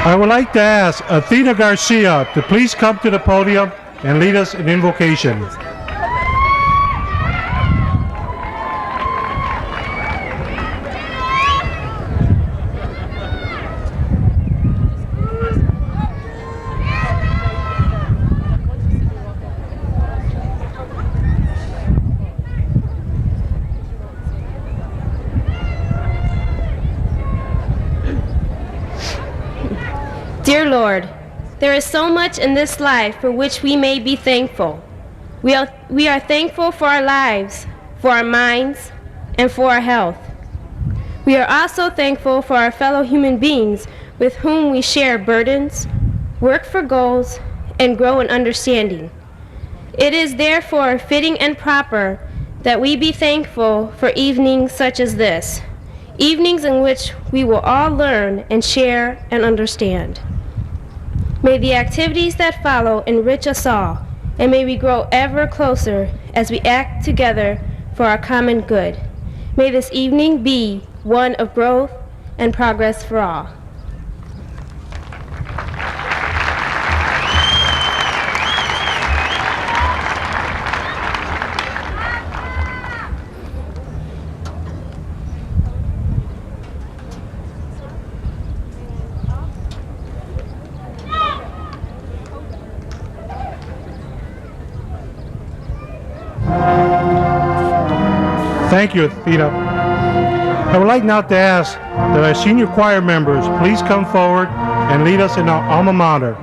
I would like to ask Athena Garcia to please come to the podium and lead us in invocation. Dear Lord, there is so much in this life for which we may be thankful. We are thankful for our lives, for our minds, and for our health. We are also thankful for our fellow human beings with whom we share burdens, work for goals, and grow in understanding. It is therefore fitting and proper that we be thankful for evenings such as this, evenings in which we will all learn and share and understand. May the activities that follow enrich us all, and may we grow ever closer as we act together for our common good. May this evening be one of growth and progress for all. Thank you, Athena. I would like now to ask that our senior choir members please come forward and lead us in our alma mater.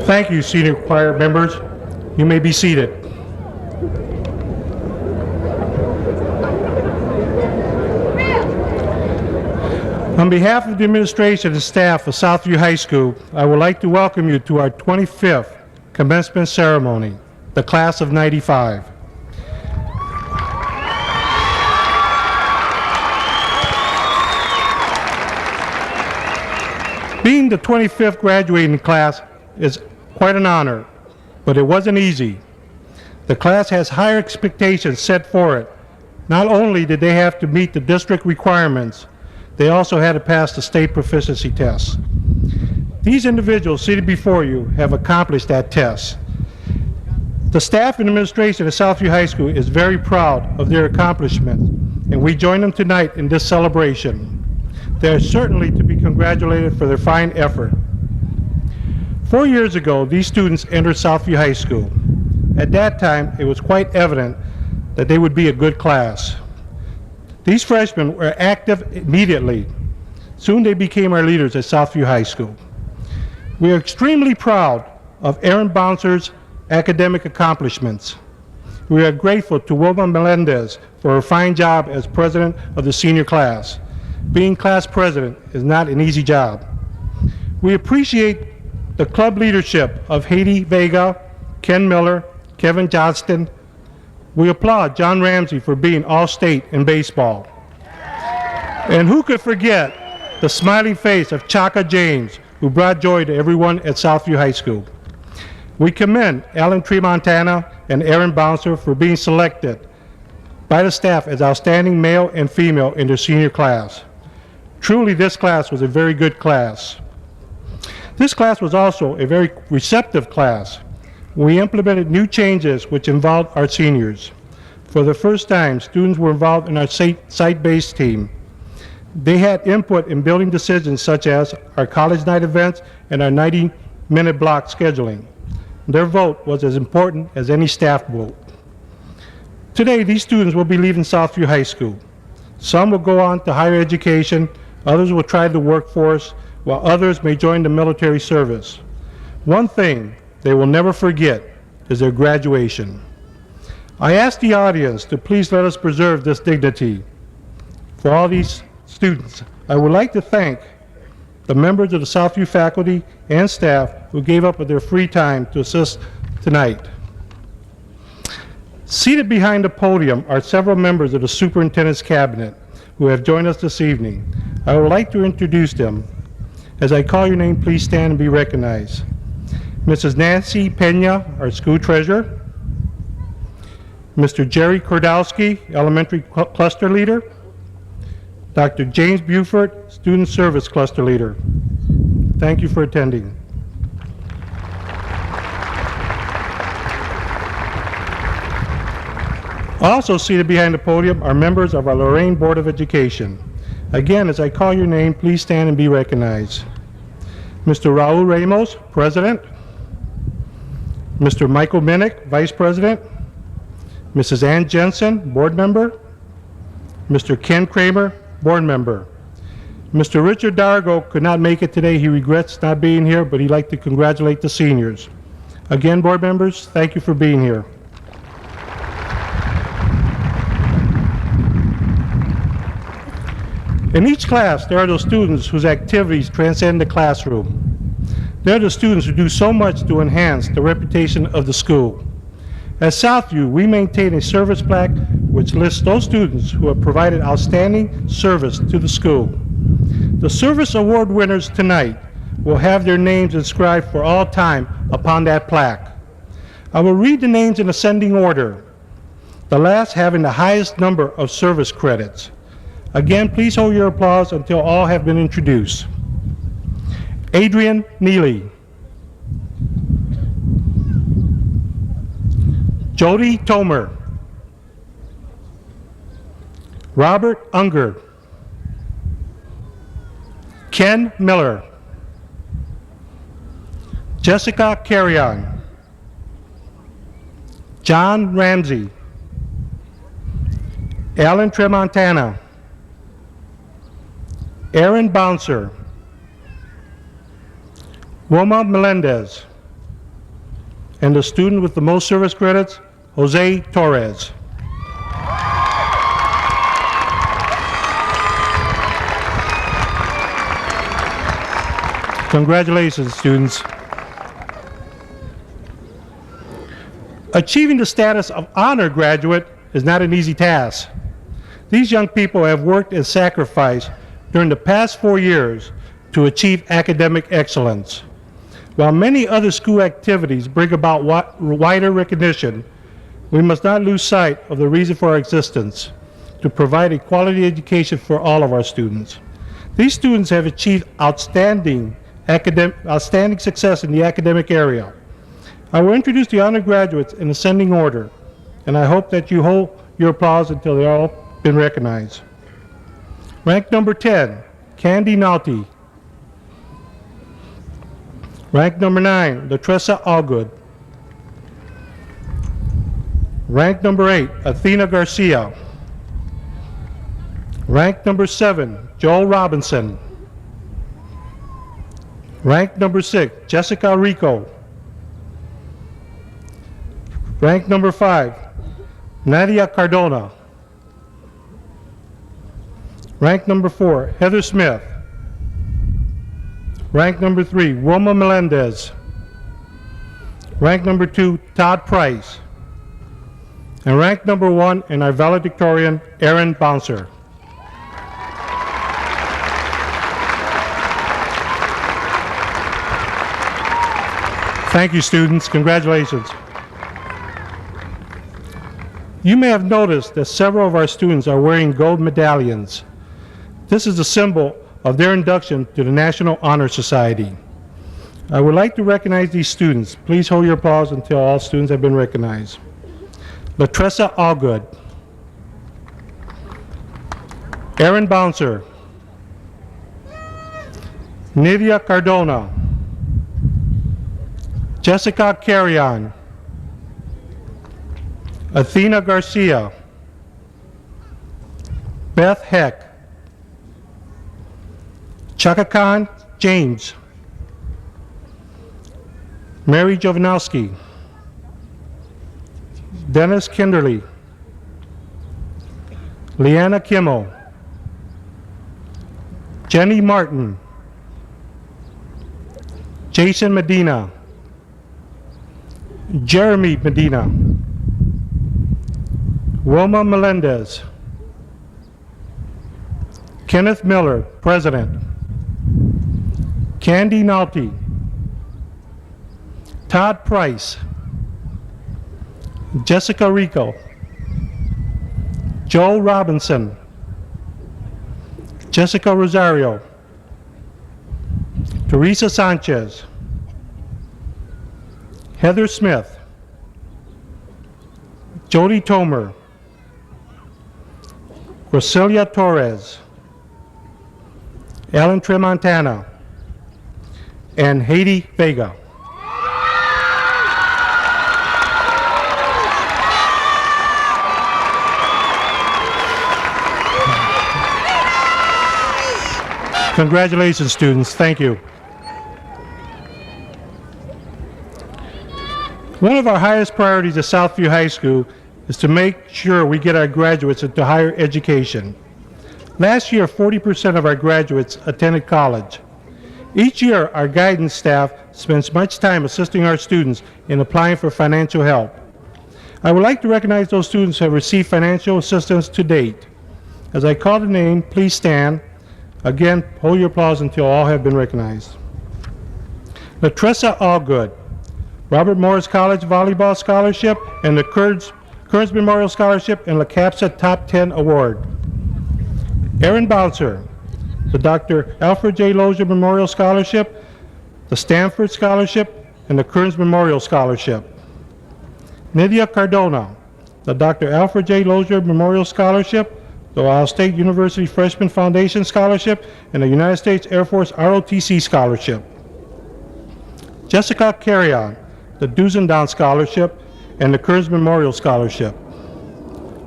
Thank you, senior choir members. You may be seated. On behalf of the administration and staff of Southview High School, I would like to welcome you to our 25th commencement ceremony, the class of '95. Being the 25th graduating class is quite an honor, but it wasn't easy. The class has higher expectations set for it. Not only did they have to meet the district requirements, they also had to pass the state proficiency test. These individuals seated before you have accomplished that test. The staff and administration at Southview High School is very proud of their accomplishments, and we join them tonight in this celebration. They are certainly to be congratulated for their fine effort. 4 years ago, these students entered Southview High School. At that time, it was quite evident that they would be a good class. These freshmen were active immediately. Soon they became our leaders at Southview High School. We are extremely proud of Aaron Bouncer's academic accomplishments. We are grateful to Wilma Melendez for her fine job as president of the senior class. Being class president is not an easy job. We appreciate the club leadership of Haiti Vega, Ken Miller, Kevin Johnston. We applaud John Ramsey for being all-state in baseball. And who could forget the smiling face of Chaka James, who brought joy to everyone at Southview High School. We commend Alan Tremontana and Aaron Bouncer for being selected by the staff as outstanding male and female in their senior class. Truly, this class was a very good class. This class was also a very receptive class. We implemented new changes which involved our seniors. For the first time, students were involved in our site-based team. They had input in building decisions such as our college night events and our 90-minute block scheduling. Their vote was as important as any staff vote. Today, these students will be leaving Southview High School. Some will go on to higher education, others will try the workforce, while others may join the military service. One thing they will never forget is their graduation. I ask the audience to please let us preserve this dignity. For all these students, I would like to thank the members of the Southview faculty and staff who gave up of their free time to assist tonight. Seated behind the podium are several members of the superintendent's cabinet who have joined us this evening. I would like to introduce them. As I call your name, please stand and be recognized. Mrs. Nancy Pena, our school treasurer. Mr. Jerry Kordowski, elementary cluster leader. Dr. James Buford, student service cluster leader. Thank you for attending. Also seated behind the podium are members of our Lorain Board of Education. Again, as I call your name, please stand and be recognized. Mr. Raul Ramos, President. Mr. Michael Minnick, Vice President. Mrs. Ann Jensen, Board Member. Mr. Ken Kramer, Board Member. Mr. Richard Dargo could not make it today. He regrets not being here, but he'd like to congratulate the seniors. Again, board members, thank you for being here. In each class, there are those students whose activities transcend the classroom. They're the students who do so much to enhance the reputation of the school. At Southview, we maintain a service plaque which lists those students who have provided outstanding service to the school. The service award winners tonight will have their names inscribed for all time upon that plaque. I will read the names in ascending order, the last having the highest number of service credits. Again, please hold your applause until all have been introduced. Adrian Neely. Jody Tomer. Robert Unger. Ken Miller. Jessica Carrion. John Ramsey. Alan Tremontana. Aaron Bouncer. Wilma Melendez. And the student with the most service credits, Jose Torres. Congratulations, students. Achieving the status of honor graduate is not an easy task. These young people have worked and sacrificed during the past 4 years to achieve academic excellence. While many other school activities bring about wider recognition, we must not lose sight of the reason for our existence, to provide a quality education for all of our students. These students have achieved outstanding success in the academic area. I will introduce the honor graduates in ascending order, and I hope that you hold your applause until they've all been recognized. Rank number 10, Candy Naughty. Rank number 9, Latressa Allgood. Rank number 8, Athena Garcia. Rank number 7, Joel Robinson. Rank number 6, Jessica Rico. Rank number 5, Nadia Cardona. Rank number 4, Heather Smith. Rank number 3, Wilma Melendez. Rank number 2, Todd Price. And rank number 1 in our valedictorian, Aaron Bouncer. Thank you, students. Congratulations. You may have noticed that several of our students are wearing gold medallions. This is a symbol of their induction to the National Honor Society. I would like to recognize these students. Please hold your applause until all students have been recognized. Latressa Allgood. Aaron Bouncer. Nidia Cardona. Jessica Carrion. Athena Garcia. Beth Heck. Chaka Khan James. Mary Jovanowski. Dennis Kinderly. Leanna Kimmel. Jenny Martin. Jason Medina. Jeremy Medina. Wilma Melendez. Kenneth Miller, President. Candy Naughty. Todd Price. Jessica Rico. Joel Robinson. Jessica Rosario. Teresa Sanchez. Heather Smith. Jody Tomer. Roselia Torres. Ellen Tremontana. And Haiti Vega. Congratulations, students. Thank you. One of our highest priorities at Southview High School is to make sure we get our graduates into higher education. Last year, 40% of our graduates attended college. Each year, our guidance staff spends much time assisting our students in applying for financial help. I would like to recognize those students who have received financial assistance to date. As I call the name, please stand. Again, hold your applause until all have been recognized. Latressa Allgood, Robert Morris College Volleyball Scholarship and the Kearns Memorial Scholarship and La CAPSA Top 10 Award. Aaron Bouncer, the Dr. Alfred J. Lozier Memorial Scholarship, the Stanford Scholarship, and the Kearns Memorial Scholarship. Nidia Cardona, the Dr. Alfred J. Lozier Memorial Scholarship, the Ohio State University Freshman Foundation Scholarship, and the United States Air Force ROTC Scholarship. Jessica Carrion, the Dusendown Scholarship, and the Kearns Memorial Scholarship.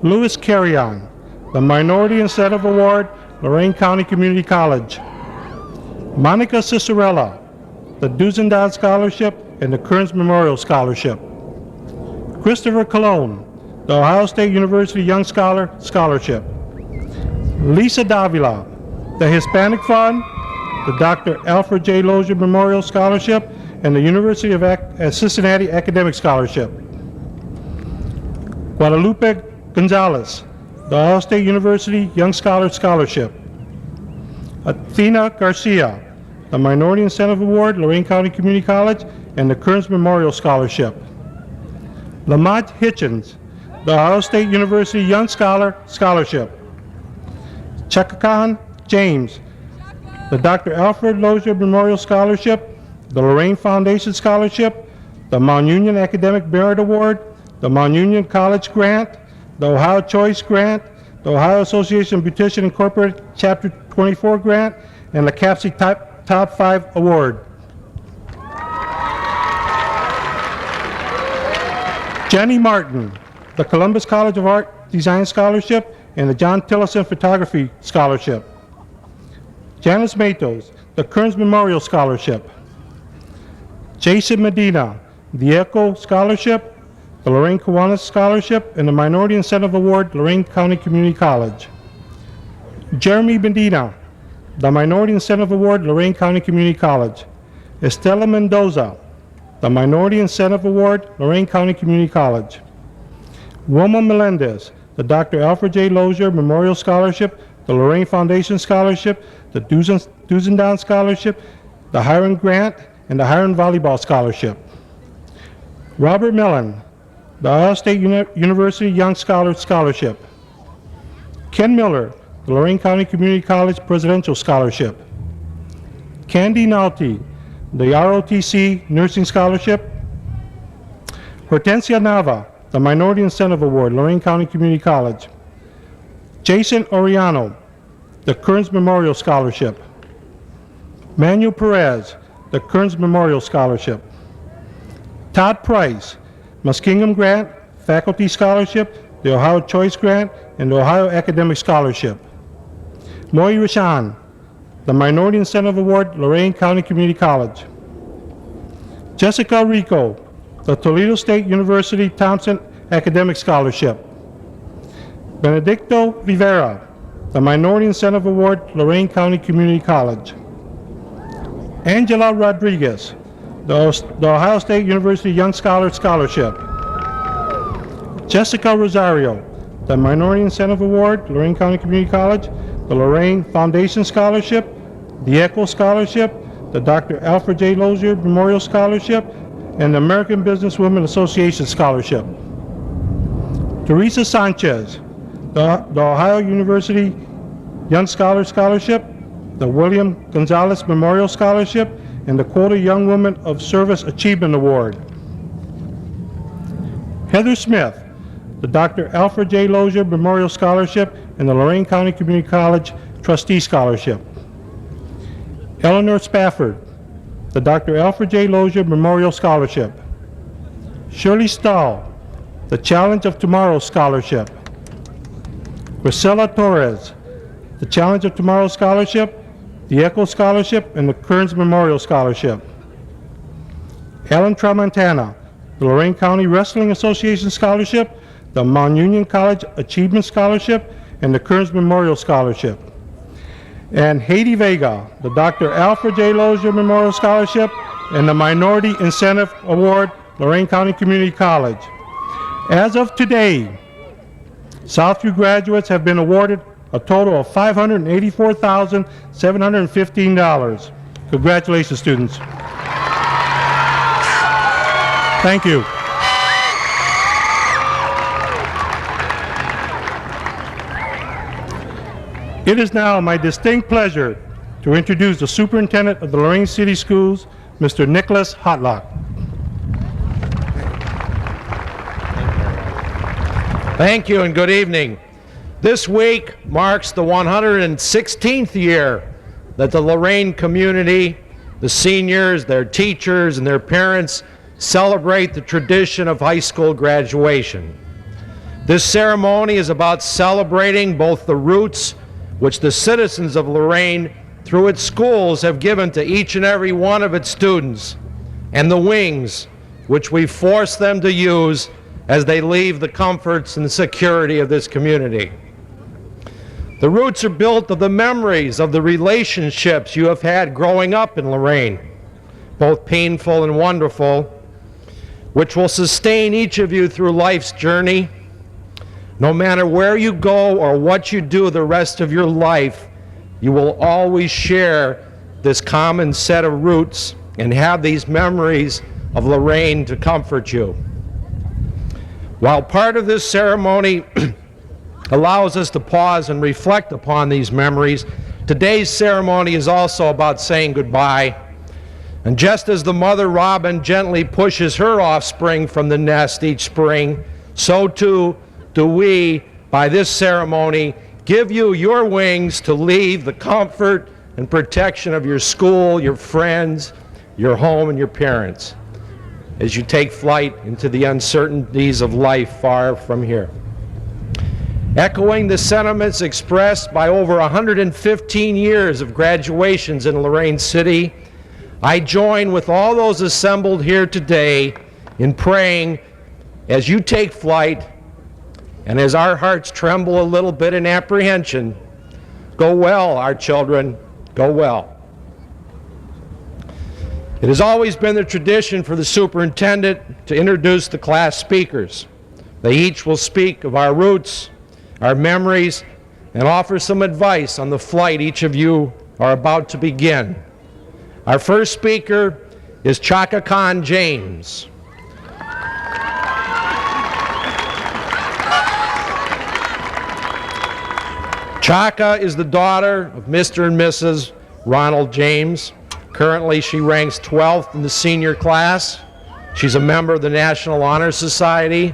Louis Carrion, the Minority Incentive Award, Lorain County Community College. Monica Cicerella, the Dusendown Scholarship, and the Kearns Memorial Scholarship. Christopher Colon, the Ohio State University Young Scholar Scholarship. Lisa Davila, the Hispanic Fund, the Dr. Alfred J. Lozier Memorial Scholarship, and the University of Cincinnati Academic Scholarship. Guadalupe Gonzalez, the Ohio State University Young Scholar Scholarship. Athena Garcia, the Minority Incentive Award, Lorain County Community College, and the Kearns Memorial Scholarship. Lamont Hitchens, the Ohio State University Young Scholar Scholarship. Chaka Khan James, the Dr. Alfred Lozier Memorial Scholarship, the Lorain Foundation Scholarship, the Mount Union Academic Merit Award, the Mount Union College Grant, the Ohio Choice Grant, the Ohio Association of Beauticians Incorporated Chapter 24 Grant, and the CAPSI Top 5 Award. Jenny Martin, the Columbus College of Art Design Scholarship and the John Tillotson Photography Scholarship. Janice Matos, the Kearns Memorial Scholarship. Jason Medina, the ECHO Scholarship, the Lorain Kiwanis Scholarship, and the Minority Incentive Award, Lorain County Community College. Jeremy Medina, the Minority Incentive Award, Lorain County Community College. Estela Mendoza, the Minority Incentive Award, Lorain County Community College. Wilma Melendez, the Dr. Alfred J. Lozier Memorial Scholarship, the Lorain Foundation Scholarship, the Dusendown Scholarship, the Hiram Grant, and the Hiram Volleyball Scholarship. Robert Mellon, the Ohio State University Young Scholar Scholarship. Ken Miller, the Lorain County Community College Presidential Scholarship. Candy Naughty, the ROTC Nursing Scholarship. Hortensia Nava, the Minority Incentive Award, Lorain County Community College. Jason Oriano, the Kearns Memorial Scholarship. Manuel Perez, the Kearns Memorial Scholarship. Todd Price, Muskingum Grant, Faculty Scholarship, the Ohio Choice Grant, and the Ohio Academic Scholarship. Moy Rashan, the Minority Incentive Award, Lorain County Community College. Jessica Rico, the Toledo State University Thompson Academic Scholarship. Benedicto Rivera, the Minority Incentive Award, Lorain County Community College. Angela Rodriguez, the Ohio State University Young Scholar Scholarship. Jessica Rosario, the Minority Incentive Award, Lorain County Community College, the Lorain Foundation Scholarship, the ECHO Scholarship, the Dr. Alfred J. Lozier Memorial Scholarship, and the American Businesswomen Association Scholarship. Teresa Sanchez, the Ohio University Young Scholar Scholarship, the William Gonzalez Memorial Scholarship, and the Quota Young Woman of Service Achievement Award. Heather Smith, the Dr. Alfred J. Lozier Memorial Scholarship, and the Lorain County Community College Trustee Scholarship. Eleanor Spafford, the Dr. Alfred J. Lozier Memorial Scholarship. Shirley Stahl, the Challenge of Tomorrow Scholarship. Priscilla Torres, the Challenge of Tomorrow Scholarship, the ECHO Scholarship, and the Kearns Memorial Scholarship. Alan Tramontana, the Lorain County Wrestling Association Scholarship, the Mount Union College Achievement Scholarship, and the Kearns Memorial Scholarship. And Haiti Vega, the Dr. Alfred J. Lozier Memorial Scholarship, and the Minority Incentive Award, Lorain County Community College. As of today, Southview graduates have been awarded a total of $584,715. Congratulations, students. Thank you. It is now my distinct pleasure to introduce the Superintendent of the Lorain City Schools, Mr. Nicholas Hotlock. Thank you and good evening. This week marks the 116th year that the Lorain community, the seniors, their teachers, and their parents celebrate the tradition of high school graduation. This ceremony is about celebrating both the roots which the citizens of Lorain through its schools have given to each and every one of its students, and the wings which we force them to use as they leave the comforts and security of this community. The roots are built of the memories of the relationships you have had growing up in Lorain, both painful and wonderful, which will sustain each of you through life's journey. No matter where you go or what you do the rest of your life, you will always share this common set of roots and have these memories of Lorain to comfort you. While part of this ceremony allows us to pause and reflect upon these memories, today's ceremony is also about saying goodbye. And just as the mother robin gently pushes her offspring from the nest each spring, so too do we, by this ceremony, give you your wings to leave the comfort and protection of your school, your friends, your home, and your parents as you take flight into the uncertainties of life far from here. Echoing the sentiments expressed by over 115 years of graduations in Lorain City, I join with all those assembled here today in praying as you take flight and as our hearts tremble a little bit in apprehension. Go well, our children, go well. It has always been the tradition for the superintendent to introduce the class speakers. They each will speak of our roots, our memories, and offer some advice on the flight each of you are about to begin. Our first speaker is Chaka James. Chaka is the daughter of Mr. and Mrs. Ronald James. Currently, she ranks 12th in the senior class. She's a member of the National Honor Society,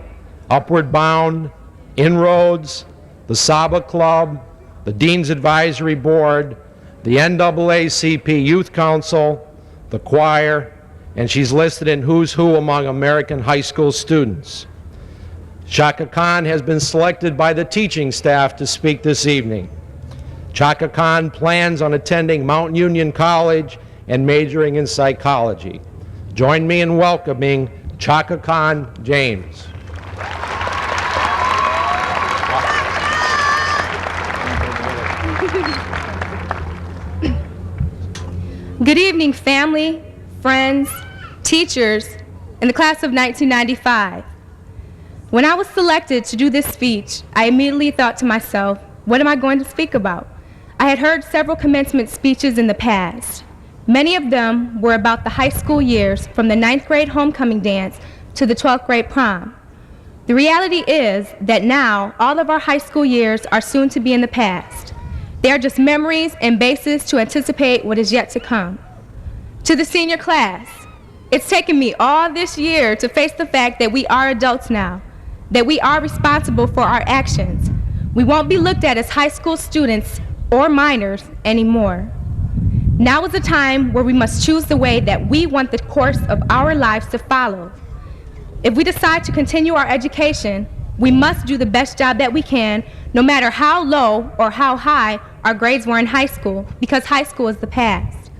Upward Bound, Inroads, the Saba Club, the Dean's Advisory Board, the NAACP Youth Council, the choir, and she's listed in Who's Who among American high school students. Chaka Khan has been selected by the teaching staff to speak this evening. Chaka Khan plans on attending Mount Union College and majoring in psychology. Join me in welcoming Chaka James. Good evening, family, friends, teachers, and the class of 1995. When I was selected to do this speech, I immediately thought to myself, what am I going to speak about? I had heard several commencement speeches in the past. Many of them were about the high school years, from the 9th grade homecoming dance to the 12th grade prom. The reality is that now all of our high school years are soon to be in the past. They are just memories and bases to anticipate what is yet to come. To the senior class, it's taken me all this year to face the fact that we are adults now, that we are responsible for our actions. We won't be looked at as high school students or minors anymore. Now is a time where we must choose the way that we want the course of our lives to follow. If we decide to continue our education, we must do the best job that we can, no matter how low or how high our grades were in high school, because high school is the past.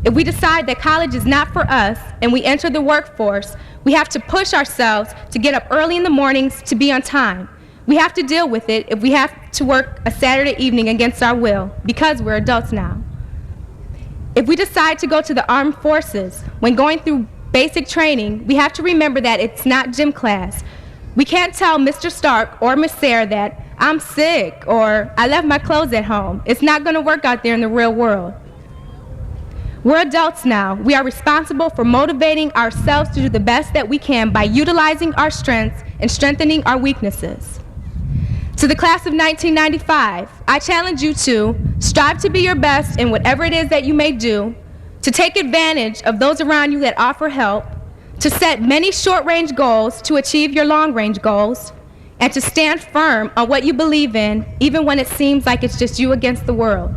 If we decide that college is not for us and we enter the workforce, we have to push ourselves to get up early in the mornings to be on time. We have to deal with it if we have to work a Saturday evening against our will, because we're adults now. If we decide to go to the armed forces, when going through basic training, we have to remember that it's not gym class. We can't tell Mr. Stark or Miss Sarah that I'm sick or I left my clothes at home. It's not going to work out there in the real world. We're adults now. We are responsible for motivating ourselves to do the best that we can by utilizing our strengths and strengthening our weaknesses. To the class of 1995, I challenge you to strive to be your best in whatever it is that you may do, to take advantage of those around you that offer help, to set many short-range goals to achieve your long-range goals, and to stand firm on what you believe in, even when it seems like it's just you against the world.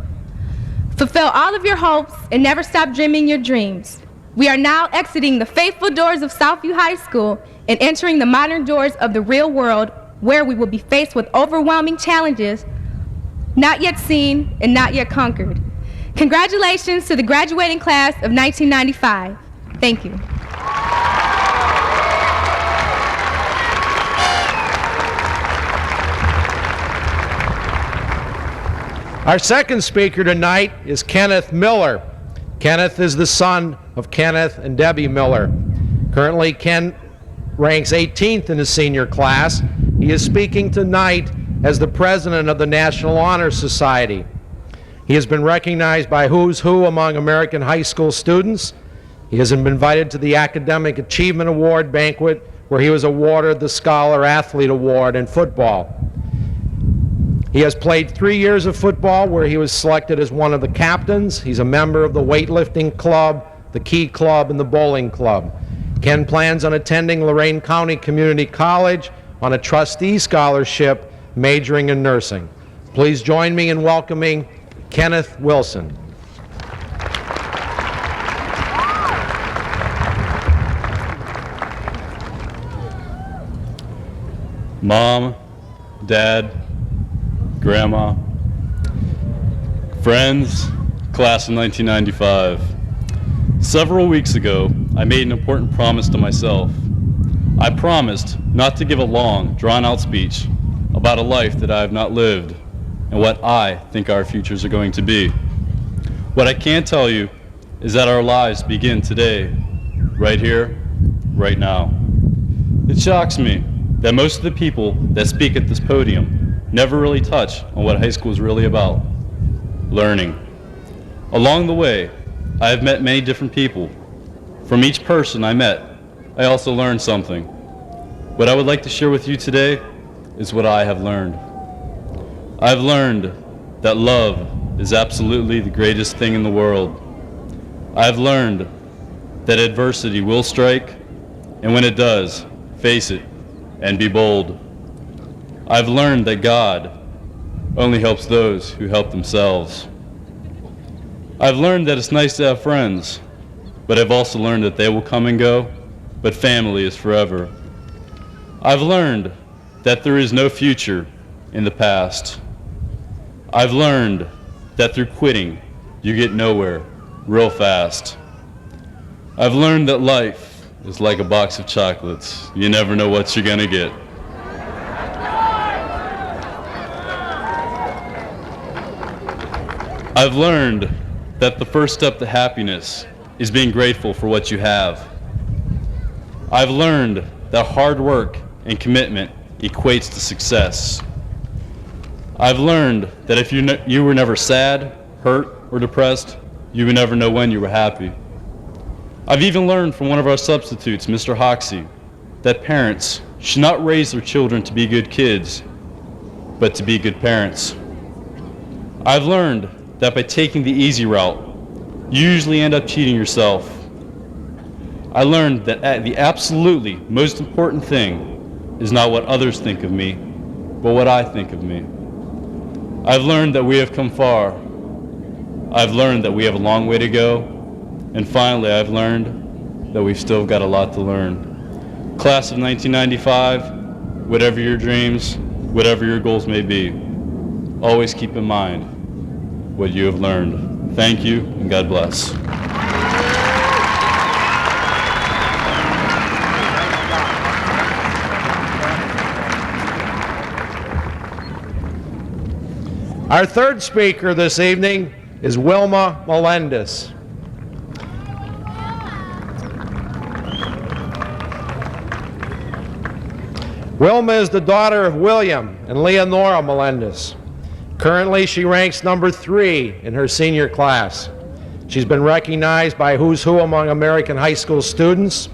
Fulfill all of your hopes and never stop dreaming your dreams. We are now exiting the faithful doors of Southview High School and entering the modern doors of the real world, where we will be faced with overwhelming challenges not yet seen and not yet conquered. Congratulations to the graduating class of 1995. Thank you. Our second speaker tonight is Kenneth Miller. Kenneth is the son of Kenneth and Debbie Miller. Currently, Ken ranks 18th in the senior class. He is speaking tonight as the president of the National Honor Society. He has been recognized by Who's Who among American high school students. He has been invited to the Academic Achievement Award banquet, where he was awarded the Scholar Athlete Award in football. He has played 3 years of football, where he was selected as one of the captains. He's a member of the weightlifting club the Key Club, and the Bowling Club. Ken plans on attending Lorain County Community College on a trustee scholarship majoring in nursing. Please join me in welcoming Kenneth Wilson. Mom, Dad, Grandma, friends, class of 1995. Several weeks ago, I made an important promise to myself. I promised not to give a long, drawn-out speech about a life that I have not lived and what I think our futures are going to be. What I can tell you is that our lives begin today, right here, right now. It shocks me that most of the people that speak at this podium never really touch on what high school is really about: learning. Along the way, I have met many different people. From each person I met, I also learned something. What I would like to share with you today is what I have learned. I've learned that love is absolutely the greatest thing in the world. I've learned that adversity will strike, and when it does, face it and be bold. I've learned that God only helps those who help themselves. I've learned that it's nice to have friends, but I've also learned that they will come and go, but family is forever. I've learned that there is no future in the past. I've learned that through quitting, you get nowhere real fast. I've learned that life is like a box of chocolates. You never know what you're gonna get. I've learned that the first step to happiness is being grateful for what you have. I've learned that hard work and commitment equates to success. I've learned that if you were never sad, hurt, or depressed, you would never know when you were happy. I've even learned from one of our substitutes, Mr. Hoxie, that parents should not raise their children to be good kids, but to be good parents. I've learned that by taking the easy route, you usually end up cheating yourself. I learned that the absolutely most important thing is not what others think of me, but what I think of me. I've learned that we have come far. I've learned that we have a long way to go. And finally, I've learned that we've still got a lot to learn. Class of 1995, whatever your dreams, whatever your goals may be, always keep in mind what you have learned. Thank you, and God bless. Our third speaker this evening is Wilma Melendez. Wilma is the daughter of William and Leonora Melendez. Currently, she ranks number 3 in her senior class. She's been recognized by Who's Who among American high school students.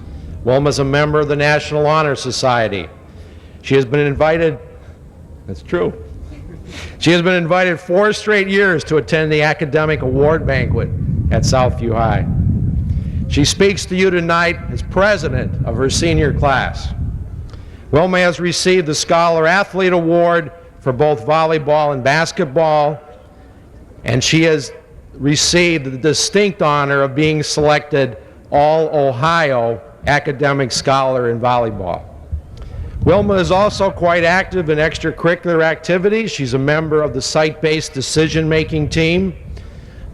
Wilma's a member of the National Honor Society. She has been invited, that's true, she has been invited 4 straight years to attend the academic award banquet at Southview High. She speaks to you tonight as president of her senior class. Wilma has received the Scholar Athlete Award for both volleyball and basketball, and she has received the distinct honor of being selected All-Ohio Academic Scholar in volleyball. Wilma is also quite active in extracurricular activities. She's a member of the site-based decision-making team,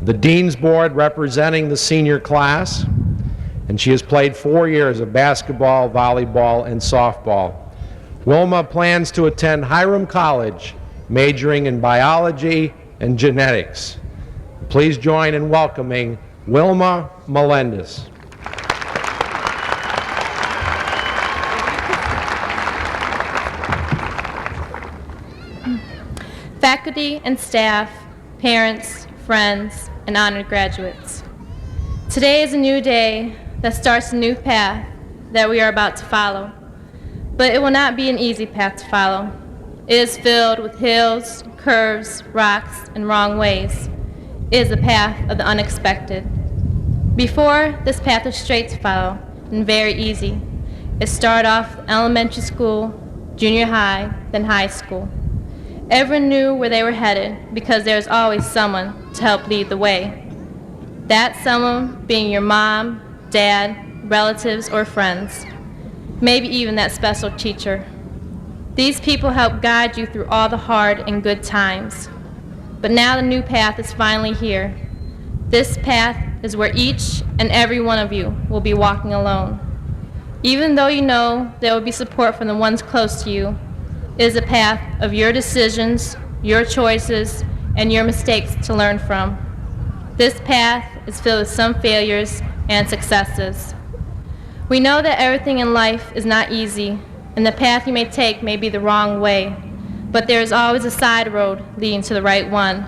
the Dean's Board representing the senior class, and she has played 4 years of basketball, volleyball, and softball. Wilma plans to attend Hiram College, majoring in biology and genetics. Please join in welcoming Wilma Melendez. Faculty and staff, parents, friends, and honored graduates. Today is a new day that starts a new path that we are about to follow. But it will not be an easy path to follow. It is filled with hills, curves, rocks, and wrong ways. It is a path of the unexpected. Before, this path was straight to follow and very easy. It started off elementary school, junior high, then high school. Everyone knew where they were headed because there was always someone to help lead the way. That someone being your mom, dad, relatives, or friends, maybe even that special teacher. These people help guide you through all the hard and good times. But now the new path is finally here. This path is where each and every one of you will be walking alone. Even though you know there will be support from the ones close to you, it is a path of your decisions, your choices, and your mistakes to learn from. This path is filled with some failures and successes. We know that everything in life is not easy, and the path you may take may be the wrong way, but there is always a side road leading to the right one.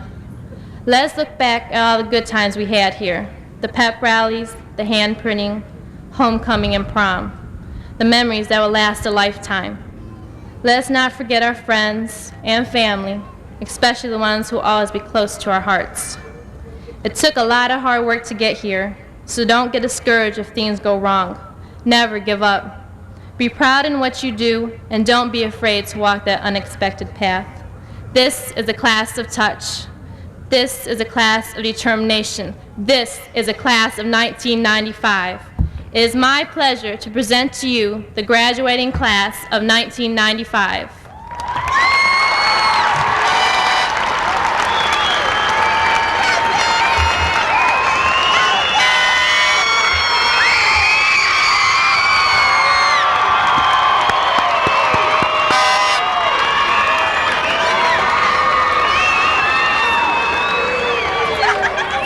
Let us look back at all the good times we had here, the pep rallies, the hand printing, homecoming, and prom, the memories that will last a lifetime. Let us not forget our friends and family, especially the ones who will always be close to our hearts. It took a lot of hard work to get here, so don't get discouraged if things go wrong. Never give up. Be proud in what you do, and don't be afraid to walk that unexpected path. This is a class of touch. This is a class of determination. This is a class of 1995. It is my pleasure to present to you the graduating class of 1995.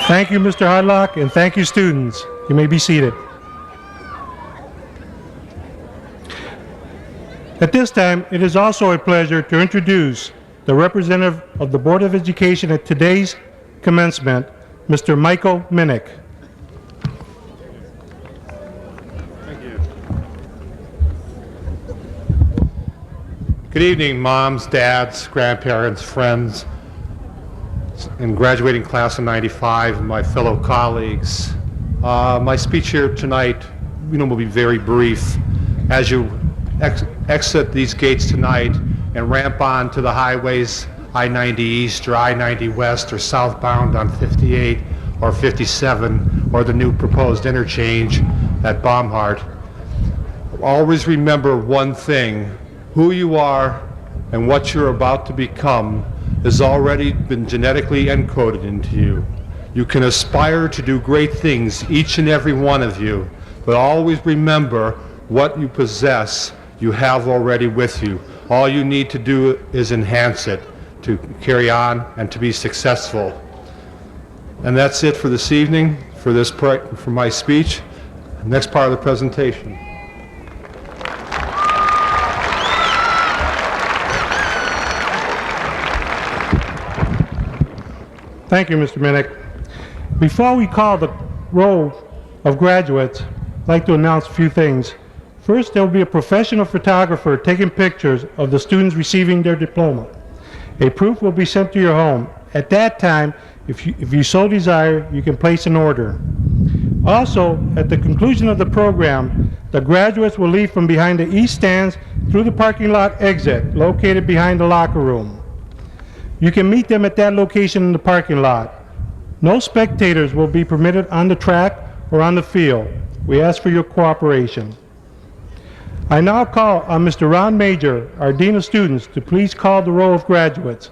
Thank you, Mr. Hardlock, and thank you, students. You may be seated. At this time, it is also a pleasure to introduce the representative of the Board of Education at today's commencement, Mr. Michael Minnick. Thank you. Good evening, moms, dads, grandparents, friends, and graduating class of 95, and my fellow colleagues. My speech here tonight, will be very brief. As you exit these gates tonight and ramp on to the highways, I-90 East or I-90 West or southbound on 58 or 57 or the new proposed interchange at Baumhart, always remember one thing: who you are and what you're about to become has already been genetically encoded into you. You can aspire to do great things, each and every one of you, but always remember what you possess, you have already with you. All you need to do is enhance it to carry on and to be successful. And that's it for this evening, for my speech. Next part of the presentation. Thank you, Mr. Minnick. Before we call the roll of graduates, I'd like to announce a few things. First, there will be a professional photographer taking pictures of the students receiving their diploma. A proof will be sent to your home. At that time, if you so desire, you can place an order. Also, at the conclusion of the program, the graduates will leave from behind the east stands through the parking lot exit located behind the locker room. You can meet them at that location in the parking lot. No spectators will be permitted on the track or on the field. We ask for your cooperation. I now call on Mr. Ron Major, our Dean of Students, to please call the roll of graduates.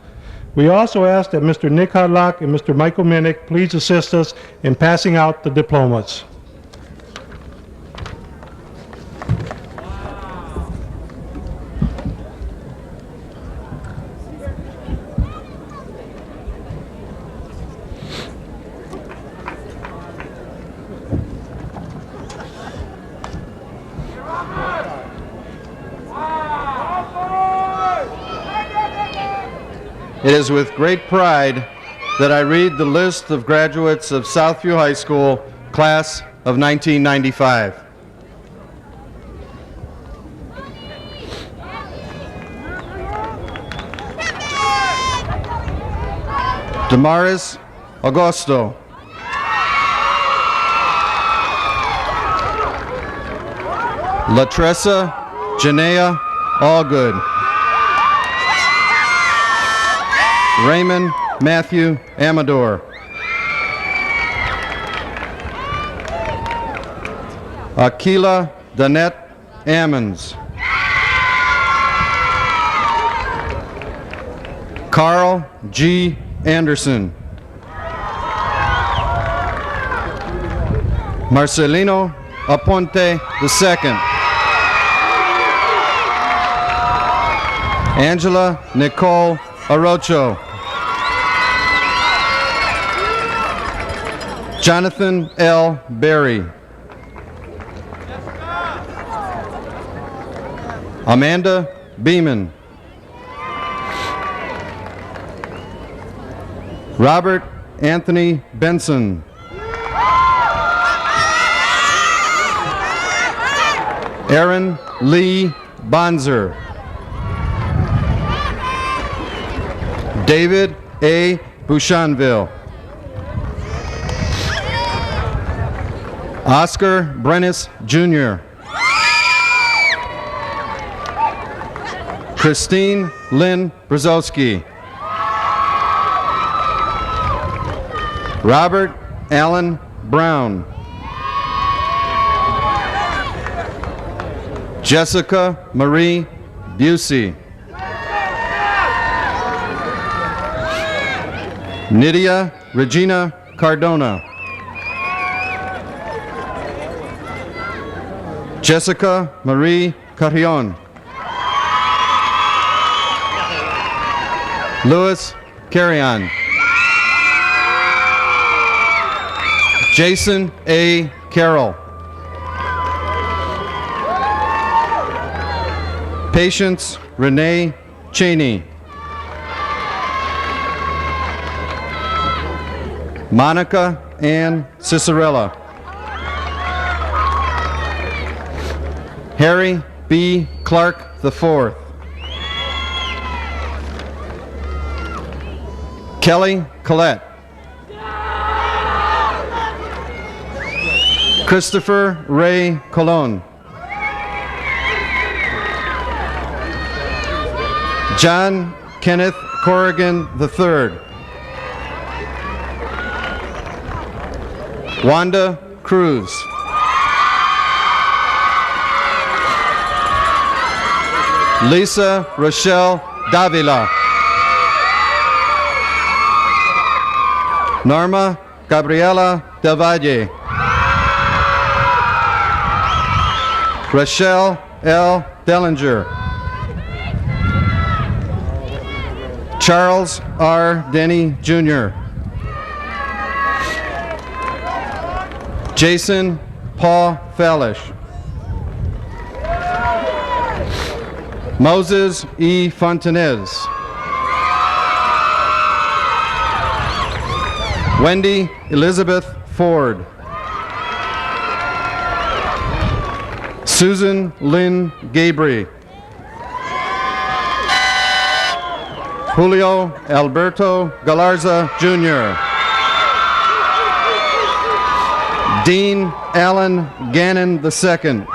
We also ask that Mr. Nick Hudlock and Mr. Michael Minnick please assist us in passing out the diplomas. It is with great pride that I read the list of graduates of Southview High School, class of 1995. Damaris Augusto. Latressa Janea Allgood. Raymond Matthew Amador. Akila Danette Ammons. Carl G. Anderson. Marcelino Aponte II. Angela Nicole Arocho. Jonathan L. Berry. Amanda Beeman. Robert Anthony Benson. Aaron Lee Bonzer. David A. Bouchonville. Oscar Brennis Jr. Christine Lynn Brzezowski. Robert Allen Brown. Jessica Marie Busey. Nydia Regina Cardona. Jessica Marie Carrion. Louis Carrion. Jason A. Carroll. Patience Renee Cheney. Monica Ann Cicerella. Harry B. Clark IV. Kelly Collette. Christopher Ray Colon. John Kenneth Corrigan III. Wanda Cruz. Lisa Rochelle Davila. Norma Gabriela Del Valle. Rochelle L. Dellinger. Charles R. Denny Jr. Jason Paul Fallish. Moses E. Fontanez. Wendy Elizabeth Ford. Susan Lynn Gabry. Julio Alberto Galarza Jr. Dean Allen Gannon II.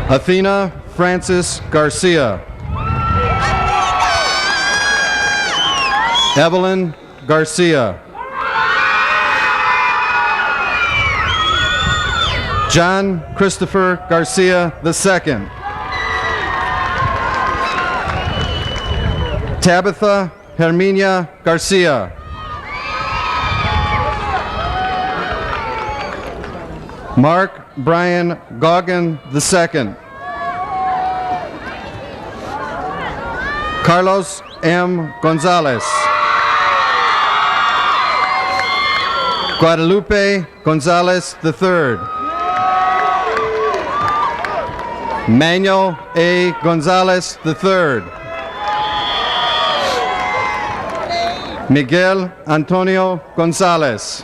Athena Francis Garcia. Evelyn Garcia. John Christopher Garcia II. Tabitha Herminia Garcia. Mark Brian Goggin II. Carlos M. Gonzalez. Guadalupe Gonzalez III. Manuel A. Gonzalez III. Miguel Antonio Gonzalez.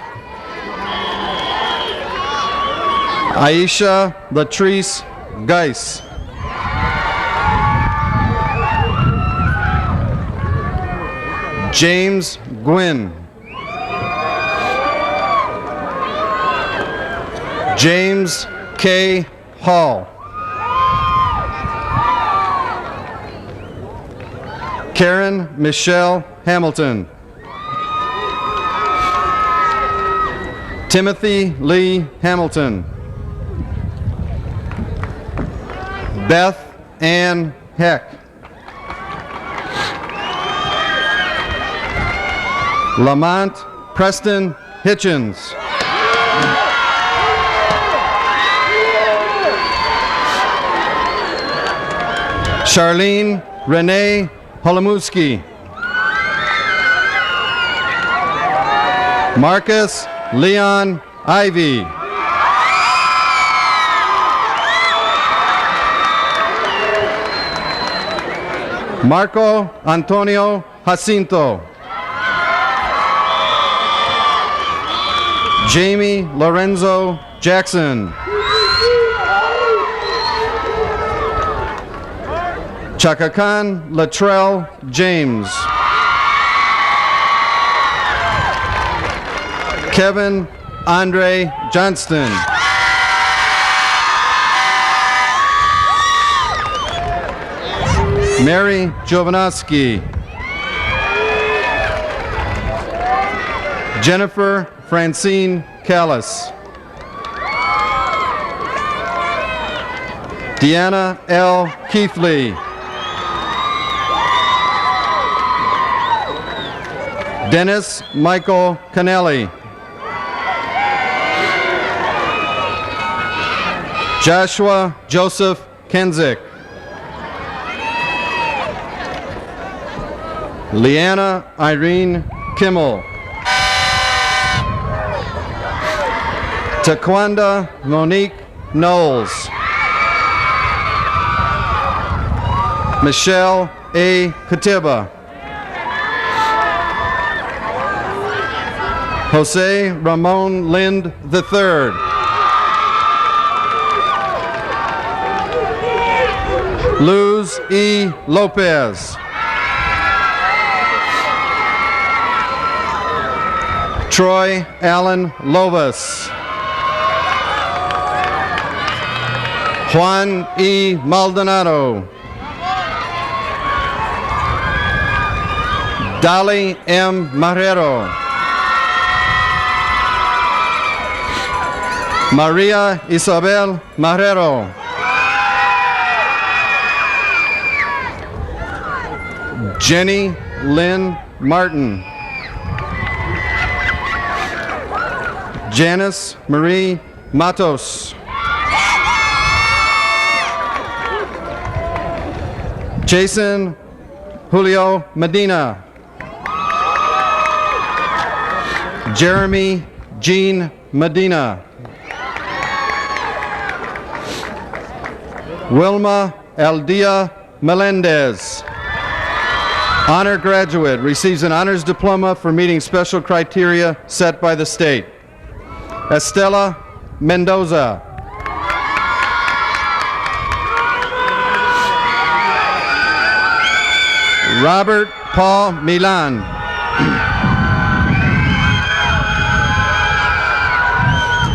Aisha Latrice Geis. James Gwynn. James K. Hall. Karen Michelle Hamilton. Timothy Lee Hamilton. Beth Ann Heck. Lamont Preston Hitchens. Charlene Renee Holomuski. Marcus Leon Ivy. Marco Antonio Jacinto. Jamie Lorenzo Jackson. Chaka Khan Latrell James. Kevin Andre Johnston. Mary Jovanovski. Jennifer Francine Callis. Deanna L. Keithley. Dennis Michael Cannelli. Joshua Joseph Kenzick. Leanna Irene Kimmel. Taquanda Monique Knowles. Michelle A. Katiba. Jose Ramon Lind III. Luz E. Lopez. Troy Allen Lovas. Juan E. Maldonado. Dali M. Marrero. Maria Isabel Marrero. Jenny Lynn Martin. Janice Marie Matos. Jason Julio Medina. Jeremy Jean Medina. Wilma Aldia Melendez. Honor graduate, receives an honors diploma for meeting special criteria set by the state. Estela Mendoza. Robert Paul Milan.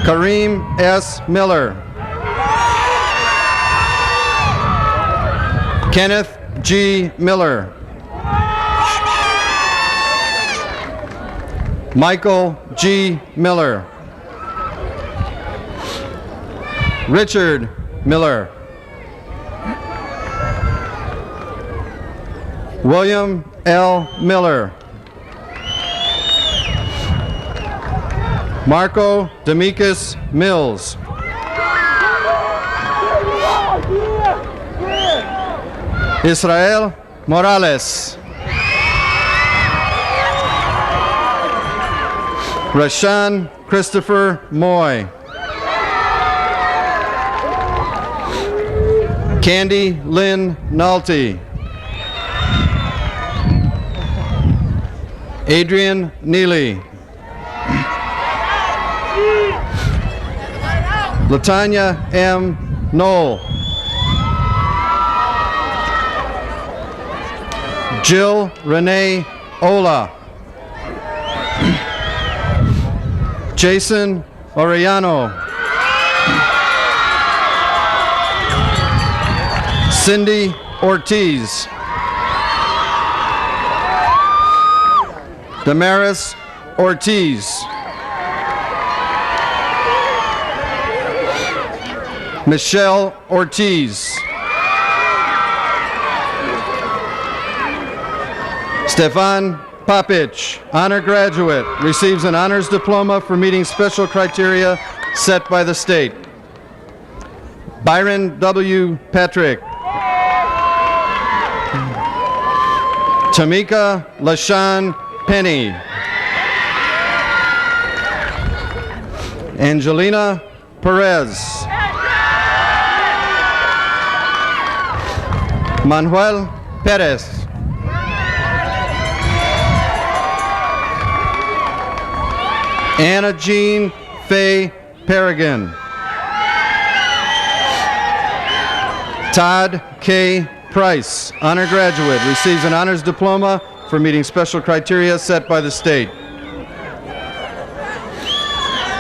Kareem S. Miller. Kenneth G. Miller. Michael G. Miller. Richard Miller. William L. Miller. Marco Demicus Mills. Israel Morales. Rashan Christopher Moy. Candy Lynn Nolte. Adrian Neely. Latanya M. Knoll. Jill Renee Ola. Jason Orellano. Cindy Ortiz. Damaris Ortiz. Michelle Ortiz. Stefan Papic, honor graduate, receives an honors diploma for meeting special criteria set by the state. Byron W. Patrick. Tamika LaShawn Penny. Angelina Perez. Manuel Perez. Anna Jean Faye Paragon. Todd K. Price, honor graduate, receives an honors diploma for meeting special criteria set by the state.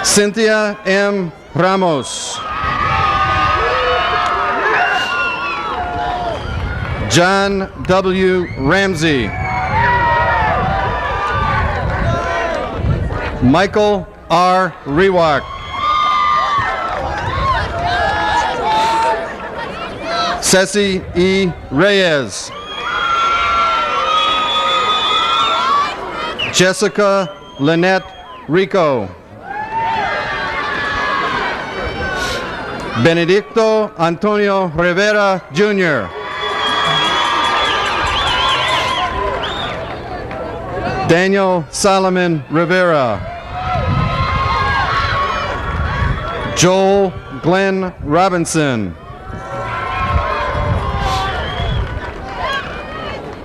Cynthia M. Ramos. John W. Ramsey. Michael R. Rewak. Ceci E. Reyes. Jessica Lynette Rico. Benedicto Antonio Rivera, Jr. Daniel Solomon Rivera. Joel Glenn Robinson.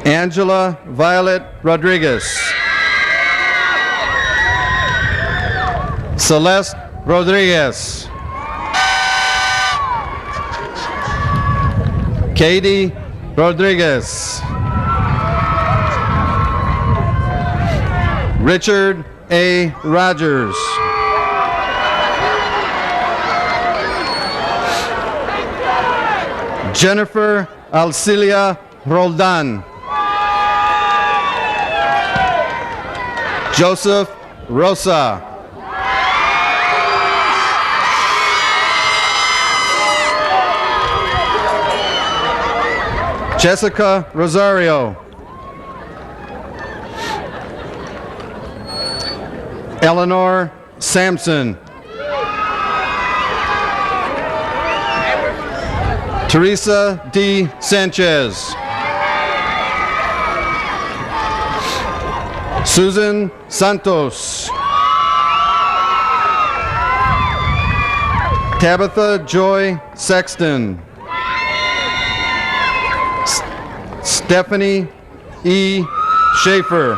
Angela Violet Rodriguez. Celeste Rodriguez. Katie Rodriguez. Richard A. Rogers. Jennifer Alcilia Roldan. Joseph Rosa. Jessica Rosario. Eleanor Sampson. Teresa D. Sanchez. Susan Santos. Tabitha Joy Sexton. Stephanie E. Schaefer.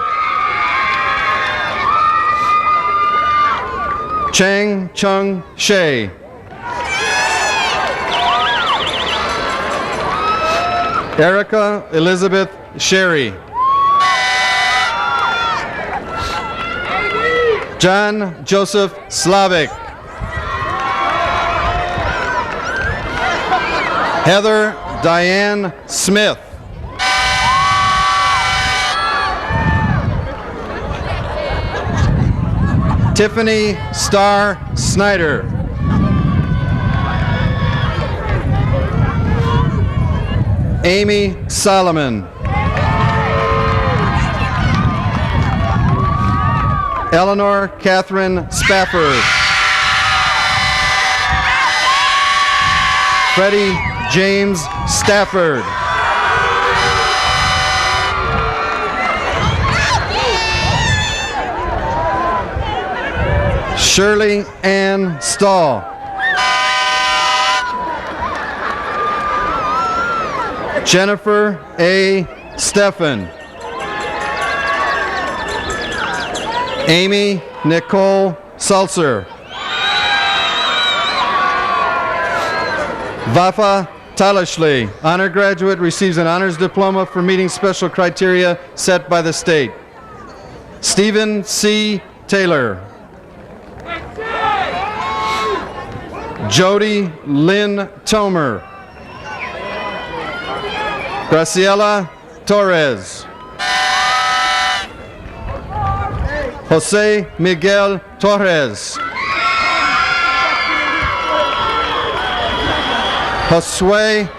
Chang Chung Shea. Erica Elizabeth Sherry. John Joseph Slavic. Heather Diane Smith. Tiffany Starr Snyder. Amy Solomon. Eleanor Catherine Spafford. Freddie James Stafford. Shirley Ann Stahl. Jennifer A. Steffen. Amy Nicole Sulzer. Vafa Talashli, honor graduate, receives an honors diploma for meeting special criteria set by the state. Stephen C. Taylor. Jody Lynn Tomer. Graciela Torres. Jose Miguel Torres. Josue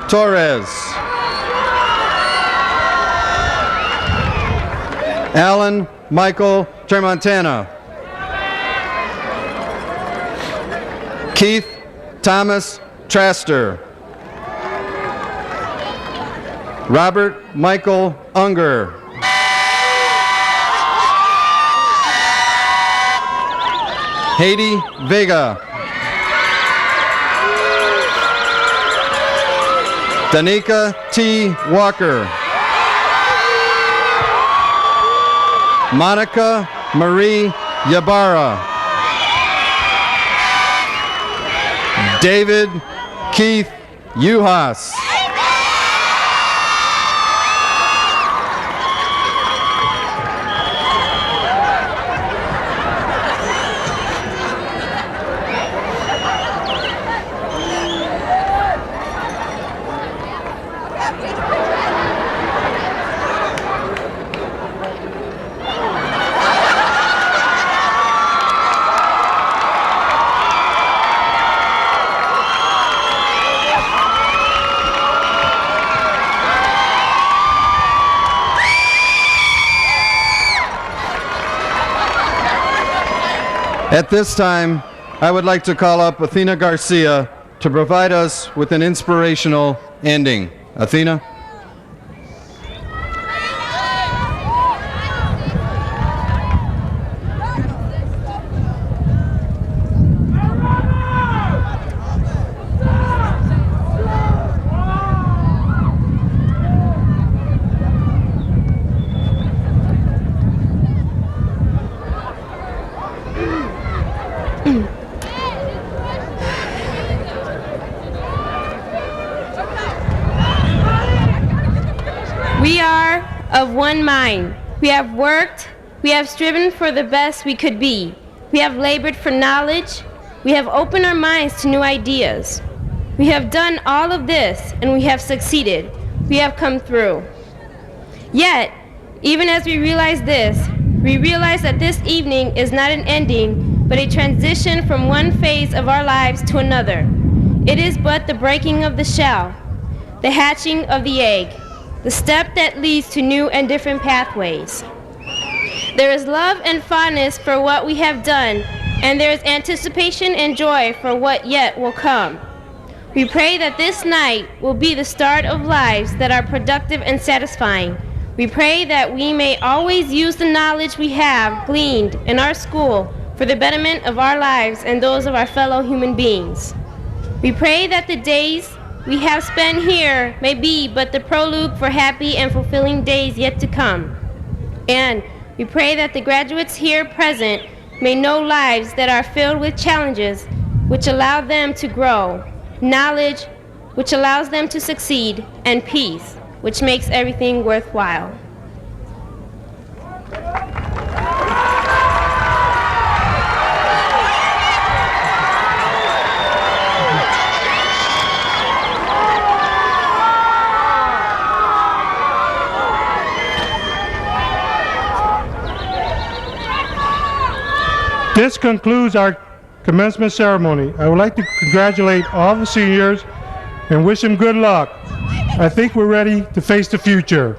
Torres. Alan Michael Tremontana. Keith Thomas Traster. Robert Michael Unger. Haiti Vega. Danica T. Walker. Monica Marie Yabara. David Keith Uhas. At this time, I would like to call up Athena Garcia to provide us with an inspirational ending. Athena? We are of one mind. We have worked, we have striven for the best we could be. We have labored for knowledge. We have opened our minds to new ideas. We have done all of this and we have succeeded. We have come through. Yet, even as we realize this, we realize that this evening is not an ending, but a transition from one phase of our lives to another. It is but the breaking of the shell, the hatching of the egg, the step that leads to new and different pathways. There is love and fondness for what we have done, and there is anticipation and joy for what yet will come. We pray that this night will be the start of lives that are productive and satisfying. We pray that we may always use the knowledge we have gleaned in our school for the betterment of our lives and those of our fellow human beings. We pray that the days we have spent here may be but the prelude for happy and fulfilling days yet to come. And we pray that the graduates here present may know lives that are filled with challenges which allow them to grow, knowledge which allows them to succeed, and peace which makes everything worthwhile. This concludes our commencement ceremony. I would like to congratulate all the seniors and wish them good luck. I think we're ready to face the future.